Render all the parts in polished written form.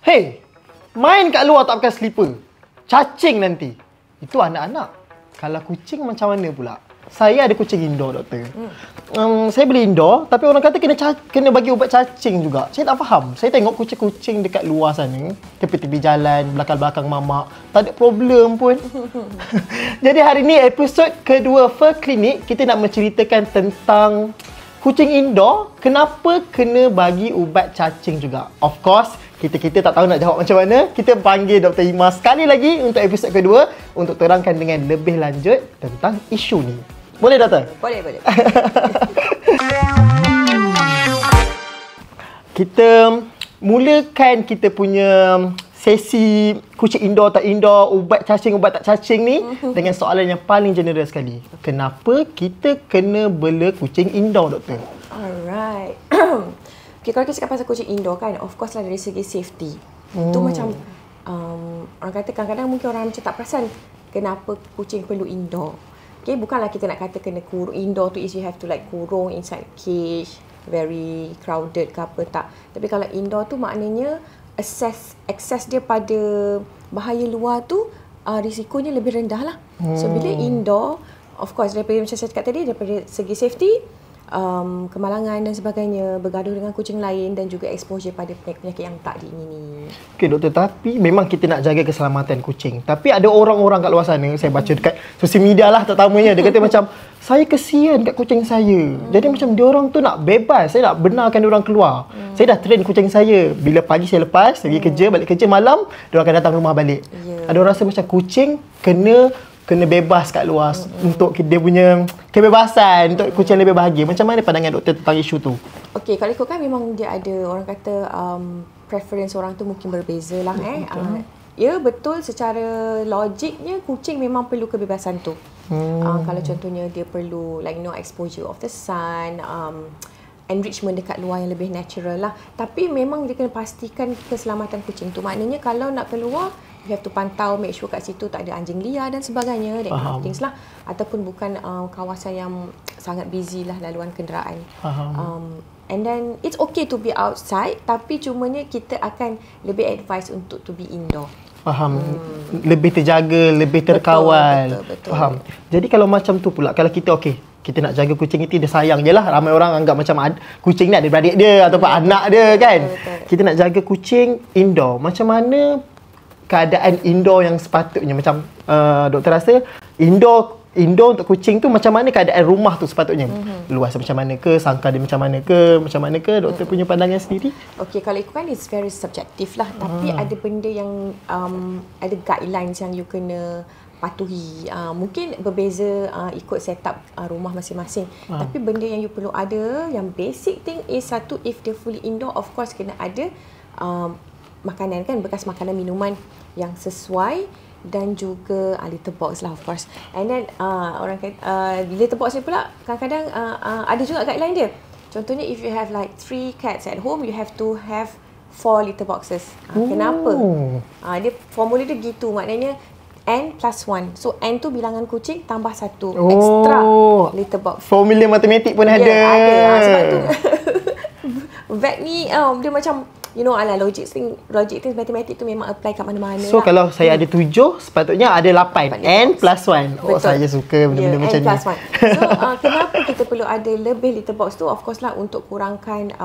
Hey, main kat luar tak pakai slipper. Cacing nanti. Itu anak-anak. Kalau kucing macam mana pula? Saya ada kucing indoor, doktor. Saya beli indoor, tapi orang kata kena bagi ubat cacing juga. Saya tak faham. Saya tengok kucing-kucing dekat luar sana, tepi-tepi jalan, belakang-belakang mamak, tak ada problem pun. Jadi hari ni episod kedua Fur Clinic, kita nak menceritakan tentang kucing indoor, kenapa kena bagi ubat cacing juga. Of course, kita tak tahu nak jawab macam mana. Kita panggil Dr. Hima sekali lagi untuk episod kedua untuk terangkan dengan lebih lanjut tentang isu ni. Boleh, Doktor? Boleh, boleh. Kita mulakan kita punya sesi kucing indoor tak indoor, ubat tak cacing ni dengan soalan yang paling general sekali. Kenapa kita kena bela kucing indoor, Doktor? Alright. Okay, kalau kita cakap pasal kucing indoor kan, of course lah dari segi safety. Itu macam orang kata kadang-kadang mungkin orang macam tak perasan kenapa kucing perlu indoor. Okay, bukanlah kita nak kata kena kurung. Indoor tu is you have to like kurung inside cage, very crowded ke apa, tak. Tapi kalau indoor tu maknanya access dia pada bahaya luar tu risikonya lebih rendah lah. So bila indoor, of course daripada macam saya cakap tadi, daripada segi safety, kemalangan dan sebagainya, bergaduh dengan kucing lain dan juga exposure pada penyakit yang tak diingini. Okey, Doktor, tapi memang kita nak jaga keselamatan kucing. Tapi ada orang-orang kat luar sana, saya baca dekat sosial media lah terutamanya, dia kata macam, saya kesian kat kucing saya. Jadi macam diorang tu nak bebas, saya nak benarkan diorang keluar. Saya dah train kucing saya. Bila pagi saya lepas, pergi kerja, balik kerja malam, diorang akan datang rumah balik. Ada orang rasa macam kucing kena bebas kat luar untuk dia punya kebebasan, untuk kucing lebih bahagia. Macam mana pandangan doktor tentang isu tu? Okey, kalau ikutkan memang dia ada orang kata preference orang tu mungkin berbeza lah. Ya, betul, secara logiknya kucing memang perlu kebebasan tu. Kalau contohnya dia perlu like exposure of the sun, enrichment dekat luar yang lebih natural lah. Tapi memang dia kena pastikan keselamatan kucing tu. Maknanya kalau nak keluar, you have to pantau, make sure kat situ tak ada anjing liar dan sebagainya, that kind of things lah. Ataupun bukan kawasan yang sangat busy lah laluan kenderaan. And then it's okay to be outside, tapi cumanya kita akan lebih advise untuk to be indoor. Faham. Lebih terjaga, lebih terkawal. Betul. Faham. Jadi kalau macam tu pula, kalau kita kita nak jaga kucing itu, dia sayang je lah. Ramai orang anggap macam kucing ni ada beradik dia ataupun anak dia kan. Betul. Kita nak jaga kucing indoor. Macam mana keadaan indoor yang sepatutnya? Macam doktor rasa indoor untuk kucing tu macam mana keadaan rumah tu sepatutnya? Luas macam mana ke? Sangka dia macam mana ke? Doktor punya pandangan sendiri? Okey, kalau ikutkan it's very subjective lah. Tapi ada benda yang ada guidelines yang you kena patuhi. Mungkin berbeza ikut setup rumah masing-masing. Tapi benda yang you perlu ada, yang basic thing is satu, if dia fully indoor, of course kena ada makanan kan, bekas makanan minuman yang sesuai, dan juga litter box lah of course. And then orang kata litter box ni pula kadang-kadang ada juga guideline dia. Contohnya if you have like 3 cats at home, you have to have 4 litter boxes. Kenapa? Dia formula dia gitu, maknanya N+1. So N tu bilangan kucing tambah 1 extra litter box. Formula matematik pun ada. Sebab tu vet ni dia macam logic thing matematik tu memang apply kat mana-mana. So kalau saya ada 7, sepatutnya ada 8. N+1. Oh, saya suka benda-benda macam ni. N+1. So kenapa kita perlu ada lebih litter box tu? Of course lah untuk kurangkan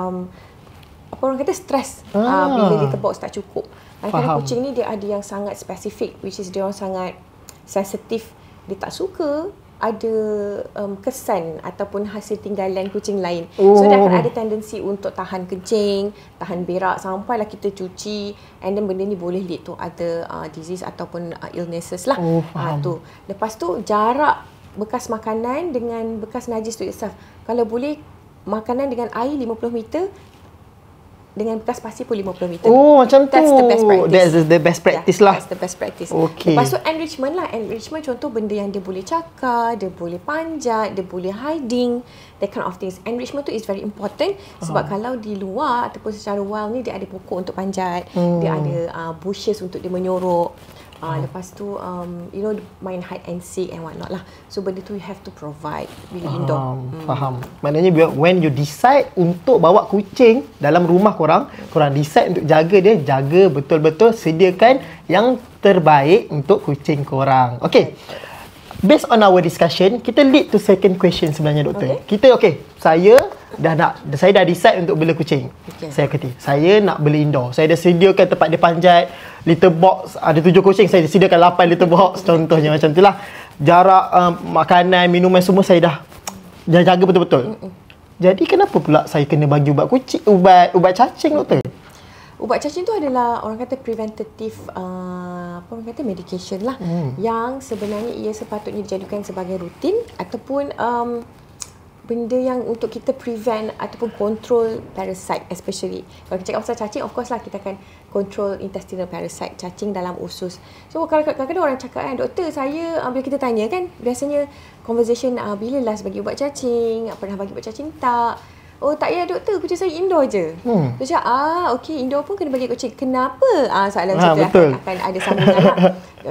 apa orang kata stres bila litter box tak cukup. Kadang-kadang kucing ni dia ada yang sangat spesifik, which is dia orang sangat sensitif. Dia tak suka ada kesan ataupun hasil tinggalan kucing lain. So dia akan ada tendensi untuk tahan kencing, tahan berak sampailah kita cuci, and then benda ni boleh lead to other disease ataupun illnesses lah. Tu. Lepas tu jarak bekas makanan dengan bekas najis tu itself. Kalau boleh makanan dengan air 50 meter, dengan bekas pasir pun 50 meter. Oh, macam tu. That's the best practice. That's the best practice lah. That's the best practice. Okay. Lepas tu enrichment lah. Enrichment contoh benda yang dia boleh cakar, dia boleh panjat, dia boleh hiding, that kind of things. Enrichment tu is very important sebab kalau di luar ataupun secara wild ni dia ada pokok untuk panjat, dia ada bushes untuk dia menyorok. Lepas tu main hide and seek and whatnot lah. So benda tu you have to provide bila indoor. Faham. Maknanya when you decide untuk bawa kucing dalam rumah korang decide untuk jaga dia, jaga betul-betul, sediakan yang terbaik untuk kucing korang. Okay. Based on our discussion, kita lead to second question sebenarnya, doktor. Saya dah decide untuk bela kucing. Saya kata, saya nak bela indoor. Saya dah sediakan tempat dia panjat, litter box, ada 7 kucing, saya sediakan 8 litter box contohnya macam itulah. Jarak makanan, minuman semua saya dah jaga betul-betul. Jadi kenapa pula saya kena bagi ubat kucing, ubat cacing, doktor? Ubat cacing tu adalah orang kata preventative medication lah, yang sebenarnya ia sepatutnya dijadikan sebagai rutin ataupun benda yang untuk kita prevent ataupun control parasite, especially kalau kita cakap pasal cacing, of course lah kita akan control intestinal parasite, cacing dalam usus. So kadang-kadang orang cakap kan, doktor saya bila kita tanya kan, biasanya conversation bila last bagi ubat cacing, pernah bagi ubat cacing tak? Oh tak ya doktor, kucing saya indoor je. Dia cakap, okey, indoor pun kena bagi kucing. Kenapa? Soalan macam tu akan ada sambungan lah.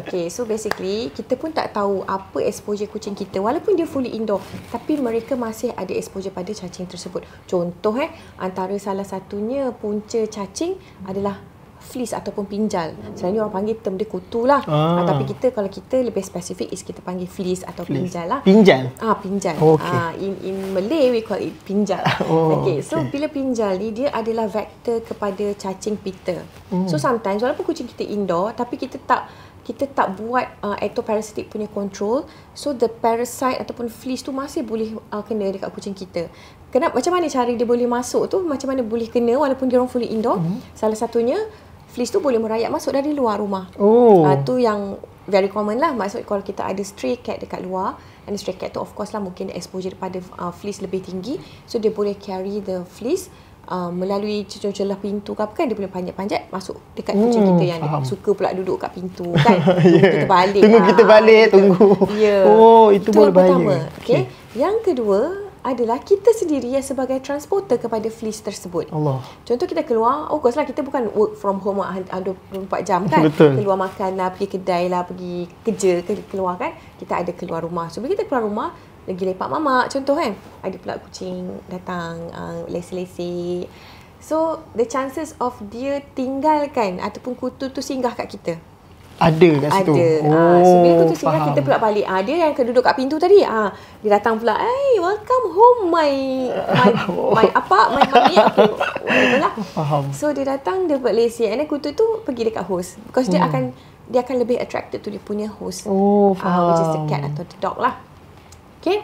Okay, so basically kita pun tak tahu apa exposure kucing kita. Walaupun dia fully indoor, tapi mereka masih ada exposure pada cacing tersebut. Contoh antara salah satunya punca cacing adalah fleas ataupun pinjal. Selain orang panggil term dia kutu lah. Tapi kalau kita lebih spesifik kita panggil fleas atau pinjal lah. Pinjal? Pinjal. Okay. In Malay we call it pinjal. So bila pinjal ni dia adalah vektor kepada cacing pita. So sometimes walaupun kucing kita indoor tapi kita tak buat ectoparasitic punya control, so the parasite ataupun fleas tu masih boleh kena dekat kucing kita. Macam mana cara dia boleh masuk tu, macam mana boleh kena walaupun dia orang fully indoor? Salah satunya fleas tu boleh merayap masuk dari luar rumah. Tu yang very common lah. Maksud kalau kita ada stray cat dekat luar, and stray cat tu of course lah mungkin exposure pada fleas lebih tinggi, so dia boleh carry the fleas melalui celah pintu ke apa kan, dia boleh panjat-panjat masuk dekat kucing kita yang suka pula duduk kat pintu kan. Kita balik. Kita balik, tunggu. Itu boleh bahaya. Pertama. Okay. Yang kedua adalah kita sendiri yang sebagai transporter kepada fleas tersebut. Contoh kita keluar, of course lah kita bukan work from home 24 jam kan. Betul. Keluar makan lah, pergi kedai lah, pergi kerja, keluar kan. Kita ada keluar rumah. So bila kita keluar rumah, lagi lepak mamak contoh kan, ada pula kucing datang lese-lese. So the chances of dia tinggalkan ataupun kutu tu singgah kat kita ada kat situ. So bila kutu singgah, kita pula balik. Dia yang duduk kat pintu tadi, dia datang pula, hey, welcome home my mommy, whatever lah. So dia datang, dia buat lese, and then kutu tu pergi dekat host, because dia akan lebih attracted to dia punya host, which is the cat atau the dog lah. Okay,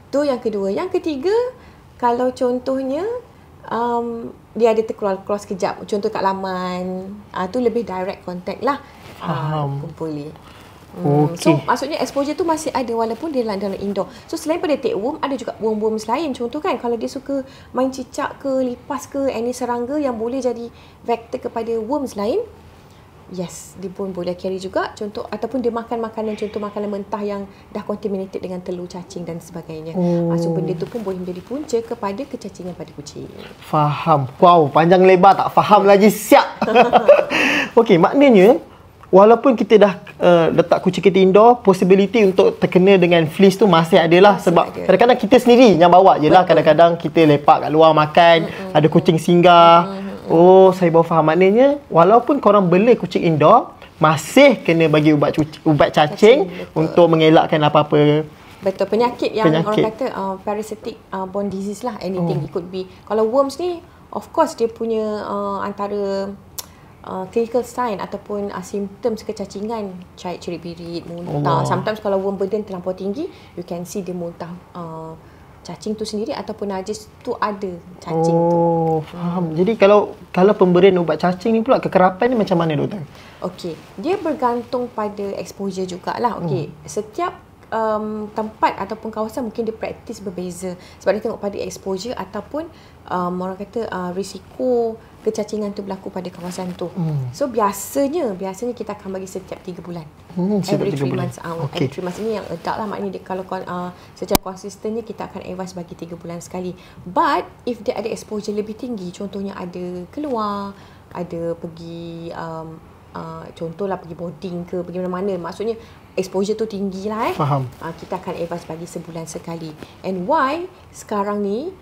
tu yang kedua. Yang ketiga, kalau contohnya dia ada terkeluar sekejap, contoh kat laman, tu lebih direct contact lah. Kumpuli. So maksudnya exposure tu masih ada walaupun dia dalam indoor. So selain pada tapeworm, ada juga worm-worms lain. Contoh kan, kalau dia suka main cicak ke, lipas ke, any serangga yang boleh jadi vektor kepada worms lain, yes, dia pun boleh carry juga. Contoh, ataupun dia makan makanan, contoh makanan mentah yang dah contaminated dengan telur cacing dan sebagainya. So benda tu pun boleh menjadi punca kepada kecacingan pada kucing. Faham. Wow, panjang lebar tak faham lagi, siap. Okey, maknanya walaupun kita dah letak kucing kita indoor, possibility untuk terkena dengan fleas tu masih ada lah. Sebab kadang-kadang kita sendiri yang bawa je lah. Kadang-kadang kita lepak kat luar makan, ada kucing singgah. Saya baru faham. Maknanya walaupun korang bela kucing indoor, masih kena bagi ubat cacing untuk mengelakkan apa-apa. Betul, penyakit yang orang kata parasitic borne disease lah, anything. It could be, kalau worms ni of course dia punya antara clinical sign ataupun symptoms kecacingan, cerit-birit, muntah. Sometimes kalau worm burden terlampau tinggi, you can see dia muntah cacing tu sendiri ataupun najis tu ada cacing tu. Faham. Jadi kalau pemberian ubat cacing ni pula, kekerapan ni macam mana, doktor? Okey, dia bergantung pada exposure jugalah. Okey, setiap tempat ataupun kawasan mungkin dia praktis berbeza sebab dia tengok pada exposure ataupun orang kata risiko kecacingan tu berlaku pada kawasan tu. So biasanya kita akan bagi setiap 3 bulan. Every 3 months. Every 3 months ni yang adult lah, maknanya dia kalau secara konsistennya kita akan advise bagi 3 bulan sekali. But if dia ada exposure lebih tinggi, contohnya ada keluar, ada pergi contohlah pergi boarding ke, pergi mana-mana, maksudnya exposure tu tinggi lah Faham. kita akan advise bagi sebulan sekali. And why sekarang ni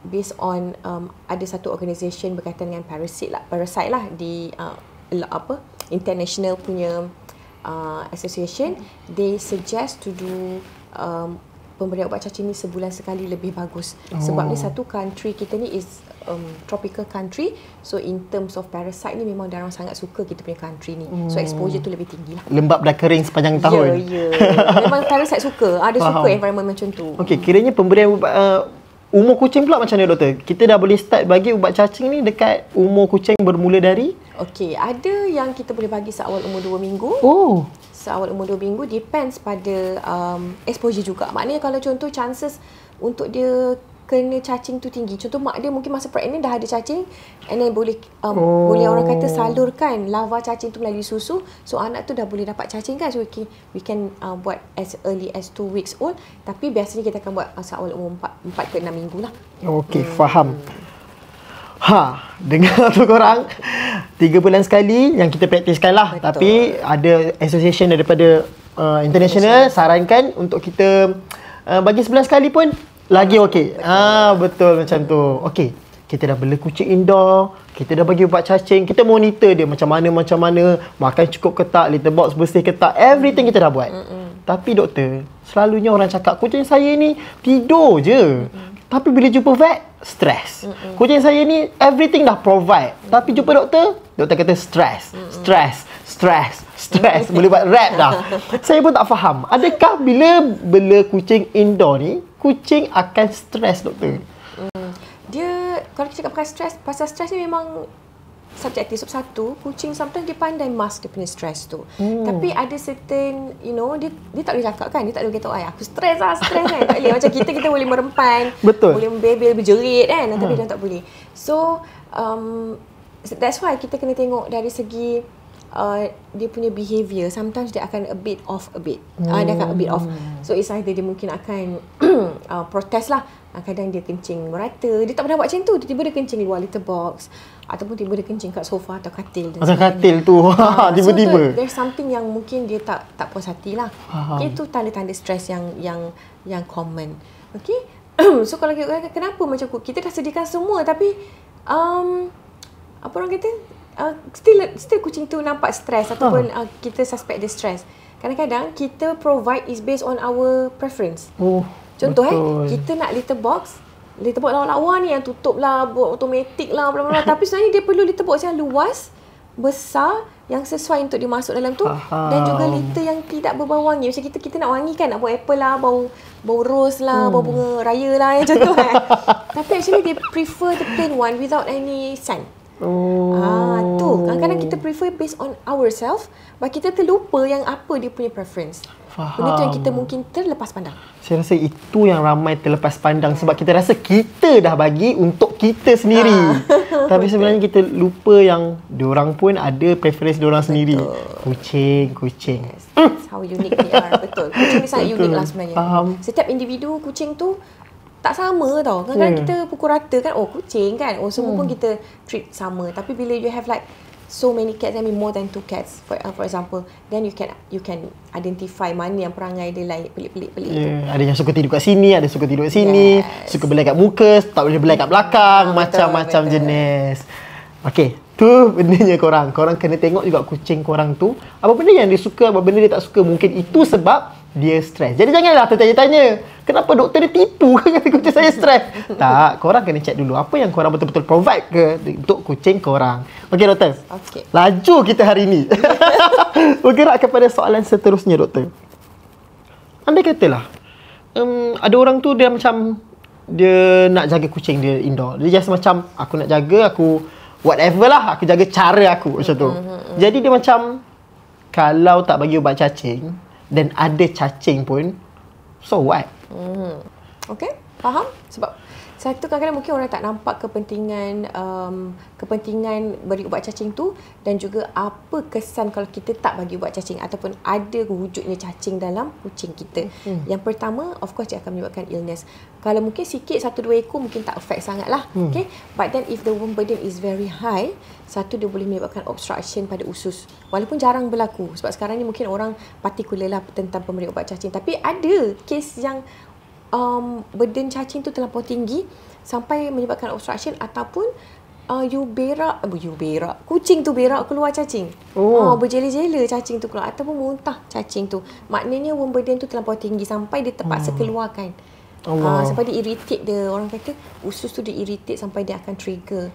based on ada satu organisation berkaitan dengan parasite lah di international punya association, they suggest to do pemberian ubat cacing ni sebulan sekali lebih bagus. Sebab ni satu country kita ni is tropical country, so in terms of parasite ni memang orang sangat suka kita punya country ni. So exposure tu lebih tinggi lah. Lembab dah kering sepanjang tahun. Ya. Memang parasite suka. Ada suka environment macam tu. Okey, kiranya pemberian ubat umur kucing pula macam mana doktor? Kita dah boleh start bagi ubat cacing ni dekat umur kucing bermula dari? Okey, ada yang kita boleh bagi seawal umur 2 minggu. Oh. Seawal umur 2 minggu, depends pada exposure juga. Maknanya kalau contoh chances untuk dia kena cacing tu tinggi. Contoh mak dia mungkin masa pregnant dah ada cacing, and then boleh orang kata salurkan lava cacing tu melalui susu. So anak tu dah boleh dapat cacing kan. So we can buat as early as 2 weeks old. Tapi biasanya kita akan buat seawal umur 4 ke 6 minggu lah. Okey, faham. Dengar tu korang, 3 bulan sekali yang kita praktiskan lah. Betul. Tapi ada association daripada international sarankan untuk kita bagi sebulan sekali pun lagi okey. Betul macam tu. Okey, kita dah bela kucing indoor, kita dah bagi ubat cacing, kita monitor dia macam mana, makan cukup ke tak, litter box bersih ke tak, everything kita dah buat. Tapi doktor, selalunya orang cakap kucing saya ni tidur je. Tapi bila jumpa vet, stres. Kucing saya ni everything dah provide. Tapi jumpa doktor, doktor kata stres. Boleh buat rap dah. Saya pun tak faham. Adakah bila bela kucing indoor ni, kucing akan stres doktor? Dia, kalau kita cakap pasal stres ni memang subjektif. Sebab satu, kucing sometimes dia pandai mask dia punya stres tu. Tapi ada certain, dia tak boleh cakap kan. Dia tak boleh kata, aku stres kan. Tak boleh. Macam kita boleh merempan. Betul. Boleh membebel, berjerit kan. Tapi dia tak boleh. So, that's why kita kena tengok dari segi dia punya behaviour. Sometimes dia akan a bit off. Dia akan a bit off. So it's either dia mungkin akan protes lah. Kadang dia kencing merata. Dia tak pernah buat macam tu. Tiba-tiba dia kencing luar litter box. Ataupun tiba-tiba dia kencing kat sofa atau katil. Atau katil tu. Tiba-tiba. So there's something yang mungkin dia tak puas hati lah. Okay, itu tanda-tanda stres yang common. Okay. So kalau kenapa macam kita dah sediakan semua tapi apa orang kata? Still kucing tu nampak stres ataupun kita suspect dia stres. Kadang-kadang kita provide is based on our preference. Contoh kita nak litter box lawa-lawa ni yang tutup lah, buat automatic lah, bla bla bla. Tapi sebenarnya dia perlu litter box yang luas, besar, yang sesuai untuk dia masuk dalam tu. Dan juga litter yang tidak berbau wangi. Macam kita nak wangi kan, nak bau apple lah, bau rose lah, bau bunga raya lah, yang contoh kan. Tapi actually they prefer the plain one without any scent. Tu kadang-kadang kita prefer based on ourselves, but kita terlupa yang apa dia punya preference. Benda tu yang kita mungkin terlepas pandang. Saya rasa itu yang ramai terlepas pandang sebab kita rasa kita dah bagi untuk kita sendiri. Tapi sebenarnya kita lupa yang diorang pun ada preference diorang sendiri. Kucing. Yes, that's how unique they are. Betul. Kucing ni sangat unik lah sebenarnya. Setiap individu kucing tu tak sama tau. Kadang-kadang kita pukul rata kan, kucing kan, semua pun kita treat sama. Tapi bila you have like so many cats, I mean more than 2 cats for example, then you can identify mana yang perangai dia lain pelik-pelik. Ada yang suka tidur kat sini, ada suka tidur kat sini, suka belai kat muka, tak boleh belai kat belakang, macam-macam jenis. Okey, tu bendanya korang kena tengok juga kucing korang tu apa benda yang dia suka, apa benda dia tak suka. Mungkin itu sebab dia stres. Jadi janganlah tertanya-tanya, kenapa doktor dia tipu ke kata kucing saya stres? Tak, korang kena check dulu apa yang korang betul-betul provide ke untuk kucing korang. Okey doktor. Okey. Laju kita hari ni. Bergerak kepada soalan seterusnya doktor. Andai katalah ada orang tu dia macam dia nak jaga kucing dia indoor. Dia just macam aku nak jaga, aku whatever lah, aku jaga cara aku macam tu. Jadi dia macam kalau tak bagi ubat cacing dan ada cacing pun, so what? Okay, faham? Sebab Satu, kadang-kadang mungkin orang tak nampak kepentingan beri ubat cacing tu, dan juga apa kesan kalau kita tak bagi ubat cacing ataupun ada wujudnya cacing dalam kucing kita. Yang pertama, of course dia akan menyebabkan illness. Kalau mungkin sikit, 1-2 ekor mungkin tak affect sangat lah. Okay? But then if the worm burden is very high, satu, dia boleh menyebabkan obstruction pada usus. Walaupun jarang berlaku. Sebab sekarang ni mungkin orang partikular lah tentang pemberian ubat cacing. Tapi ada kes yang burden cacing tu terlampau tinggi sampai menyebabkan obstruction, ataupun kucing tu berak keluar cacing. Berjela-jela cacing tu keluar, ataupun muntah cacing tu. Maknanya worm burden tu terlampau tinggi sampai dia terpaksa keluarkan. Sampai dia irritate dia. Orang kata usus tu dia irritate sampai dia akan trigger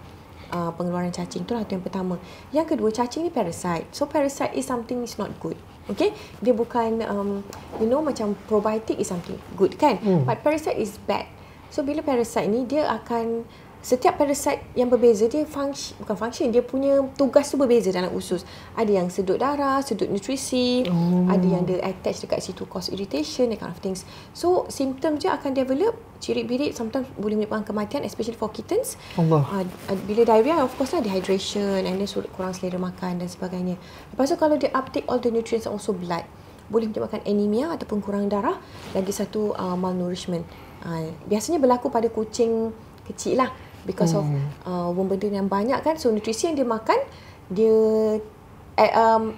pengeluaran cacing. Itulah yang pertama. Yang kedua, cacing ni parasite. So parasite is something is not good. Okay, dia bukan macam probiotic is something good kan, but parasite is bad. So bila parasite ni, dia akan, setiap parasite yang berbeza, dia dia punya tugas tu berbeza dalam usus. Ada yang sedut darah, sedut nutrisi, ada yang dia attach dekat situ cause irritation, that kind of things. So symptom je akan develop, cirit-birit, sometimes boleh menyebabkan kematian, especially for kittens. Bila diarrhea, of course lah, dehydration, and then kurang selera makan dan sebagainya. Lepas tu kalau dia uptake all the nutrients and also blood, boleh menyebabkan anemia ataupun kurang darah. Lagi satu, malnourishment. Biasanya berlaku pada kucing kecil lah, because of worm burden yang banyak kan. So nutrisi yang dia makan, dia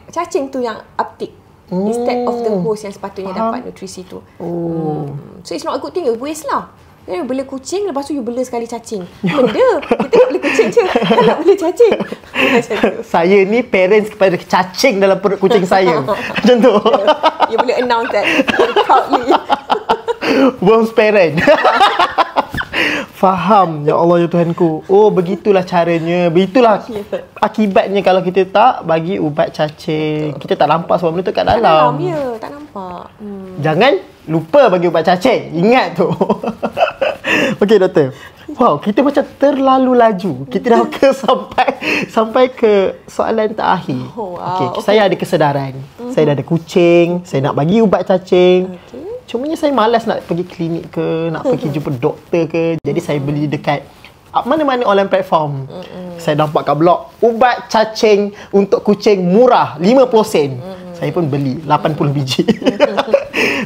cacing tu yang uptake instead of the host yang sepatutnya dapat nutrisi tu. So it's not a good thing, you waste lah. You bela kucing, lepas tu you bela sekali cacing. Benda, kita nak bela kucing je, kan nak bela cacing. Macam tu. Saya ni parents kepada cacing dalam perut kucing saya. Macam tu. You boleh announce that proudly. Worms parent. Faham, ya Allah ya Tuhanku. Oh, begitulah caranya. Begitulah akibatnya kalau kita tak bagi ubat cacing. Kita tak nampak sebab benda tu kat dalam. Tak nampak. Jangan lupa bagi ubat cacing. Ingat tu. Okey doktor. Wow, kita macam terlalu laju. Kita dah sampai ke soalan terakhir. Okay. Saya ada kesedaran. Saya dah ada kucing, saya nak bagi ubat cacing. Cumanya saya malas nak pergi klinik ke, nak pergi jumpa doktor ke. Jadi saya beli dekat mana-mana online platform. Saya nampak kat blog, ubat cacing untuk kucing murah, 50 sen. Saya pun beli 80 biji.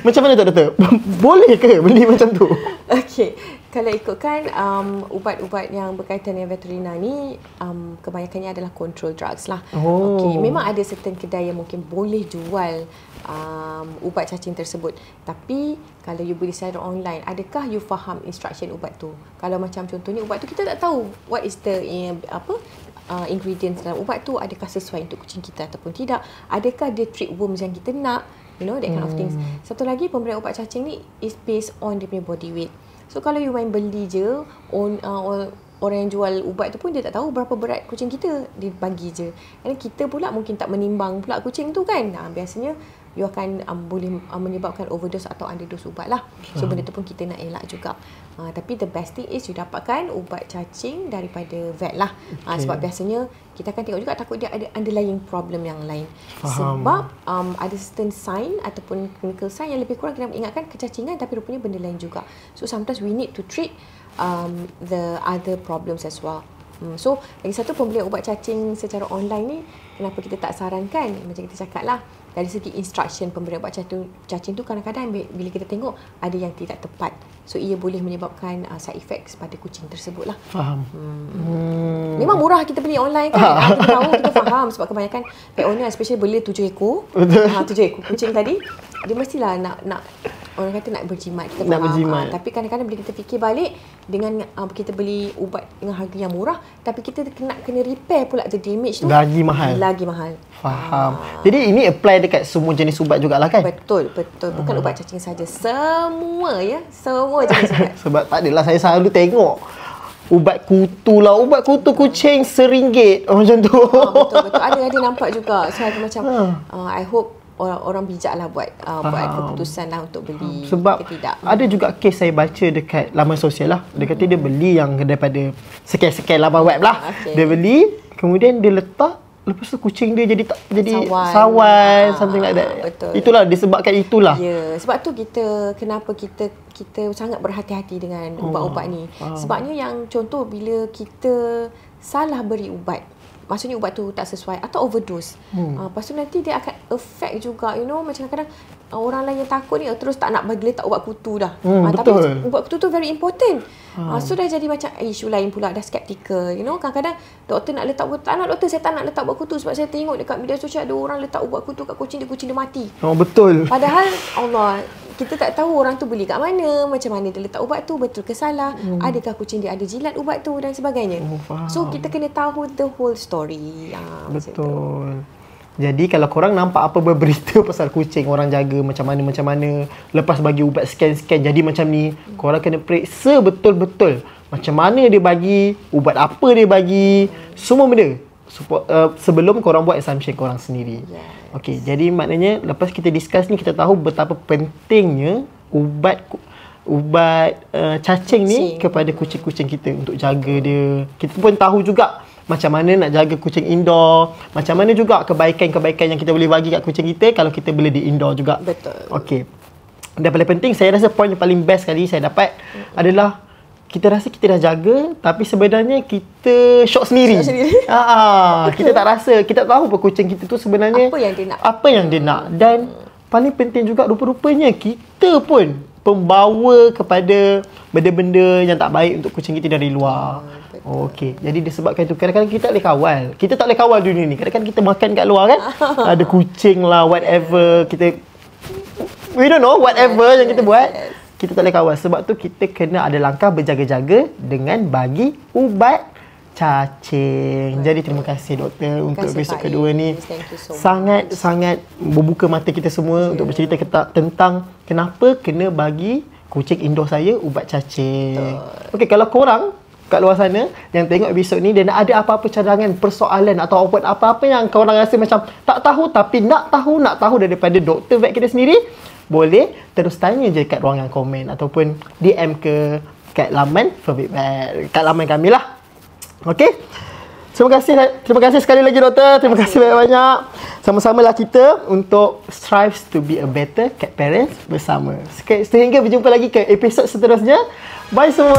Macam mana doktor? Boleh ke beli macam tu? Okey. Kalau ikutkan ubat-ubat yang berkaitan dengan veterina ni, kebanyakannya adalah control drugs lah. Okey, memang ada certain kedai yang mungkin boleh jual ubat cacing tersebut. Tapi kalau you beli secara online, adakah you faham instruction ubat tu? Kalau macam contohnya ubat tu kita tak tahu what is the ingredients dalam ubat tu, adakah sesuai untuk kucing kita ataupun tidak? Adakah dia treat worms yang kita nak? You know, that kind of things. Satu lagi, pemberian ubat cacing ni is based on dia punya body weight. So kalau you main beli je, orang yang jual ubat tu pun dia tak tahu berapa berat kucing kita, dia bagi je. Dan kita pula mungkin tak menimbang pula kucing tu kan. Biasanya you akan boleh menyebabkan overdose atau underdose ubat lah. So benda tu pun kita nak elak juga. Tapi the best thing is you dapatkan ubat cacing daripada vet lah. Sebab biasanya kita akan tengok juga, takut dia ada underlying problem yang lain. Sebab ada certain sign ataupun clinical sign yang lebih kurang kita ingatkan kecacingan, tapi rupanya benda lain juga. So sometimes we need to treat the other problems as well. So lagi satu, pembelian ubat cacing secara online ni, kenapa kita tak sarankan, macam kita cakap lah, dari segi instruction pemberian ubat cacing tu kadang-kadang bila kita tengok ada yang tidak tepat. So ia boleh menyebabkan side effects pada kucing tersebut lah. Faham. Memang murah kita beli online kan. Kita tahu, kita faham. Sebab kebanyakan pet owner especially beli 7 ekor. 7 ekor kucing tadi, dia mestilah nak orang kata nak berjimat. Kita nak berjimat. Tapi kadang-kadang bila kita fikir balik, dengan kita beli ubat dengan harga yang murah, tapi kita kena repair pula the damage tu, lagi mahal. Faham. Jadi ini apply dekat semua jenis ubat jugalah kan? Betul. Bukan ubat cacing saja. Semua jenis ubat. Sebab tak adalah, saya selalu tengok ubat kutu lah, ubat kutu kucing RM1 macam tu. Betul. Ada nampak juga. So macam I hope orang bijak lah buat keputusan lah untuk beli. Sebab ke tidak. Ada juga kes saya baca dekat laman sosial lah. Dia kata dia beli yang daripada sekian laman web lah. Dia beli, kemudian dia letak, lepas tu kucing dia jadi sawan, something like that. Betul. Itulah disebabkan itulah. Ya, sebab tu kenapa kita kita sangat berhati-hati dengan ubat-ubat ni. Sebabnya yang contoh bila kita salah beri ubat, maksudnya ubat tu tak sesuai atau overdose. Lepas tu nanti dia akan affect juga, macam kadang-kadang orang lain yang takut ni terus tak nak bagi letak ubat kutu dah. Tapi ubat kutu tu very important. So dah jadi macam isu lain pula, dah skeptical. Kadang-kadang doktor nak letak ubat, tak nak doktor, saya tak nak letak ubat kutu sebab saya tengok dekat media sosial ada orang letak ubat kutu kat kucing dia mati. Betul. Padahal Allah, kita tak tahu orang tu beli kat mana, macam mana dia letak ubat tu, betul ke salah, adakah kucing dia ada jilat ubat tu dan sebagainya. So kita kena tahu the whole story. Betul. Jadi kalau korang nampak apa berberita pasal kucing orang jaga macam mana, lepas bagi ubat scan jadi macam ni, korang kena periksa betul-betul macam mana dia bagi, ubat apa dia bagi, semua benda sebelum korang buat assumption korang sendiri. Okey, jadi maknanya lepas kita discuss ni, kita tahu betapa pentingnya ubat cacing ni kepada kucing-kucing kita untuk jaga dia. Kita pun tahu juga macam mana nak jaga kucing indoor, macam mana juga kebaikan-kebaikan yang kita boleh bagi kat kucing kita kalau kita bela di indoor juga. Betul. Okey. Dan paling penting, saya rasa poin yang paling best kali saya dapat adalah kita rasa kita dah jaga tapi sebenarnya kita shock sendiri. Kita tak rasa, kita tahu apa kucing kita tu sebenarnya apa yang dia nak. Dan paling penting juga, rupa-rupanya kita pun pembawa kepada benda-benda yang tak baik untuk kucing kita dari luar. Okey, jadi disebabkan itu kadang-kadang kita tak boleh kawal. Kita tak boleh kawal dunia ni. Kadang-kadang kita makan kat luar kan, ada kucing lah, whatever, we don't know whatever yang kita buat. Kita tak boleh kawal. Sebab tu kita kena ada langkah berjaga-jaga dengan bagi ubat cacing. Jadi terima kasih doktor untuk episod kedua ni. Sangat-sangat membuka mata kita semua untuk bercerita tentang kenapa kena bagi kucing indoor saya ubat cacing. Okey, kalau korang kat luar sana yang tengok episod ni dan ada apa-apa cadangan, persoalan atau apa-apa yang korang rasa macam tak tahu tapi nak tahu daripada doktor vet kita sendiri, boleh terus tanya je kat ruangan komen ataupun DM ke kat laman Furfit Vet, kat laman kami lah. Okey. Terima kasih sekali lagi doktor. Terima kasih banyak-banyak. Sama-samalah kita untuk strive to be a better cat parents bersama. Sehingga berjumpa lagi ke episod seterusnya. Bye semua.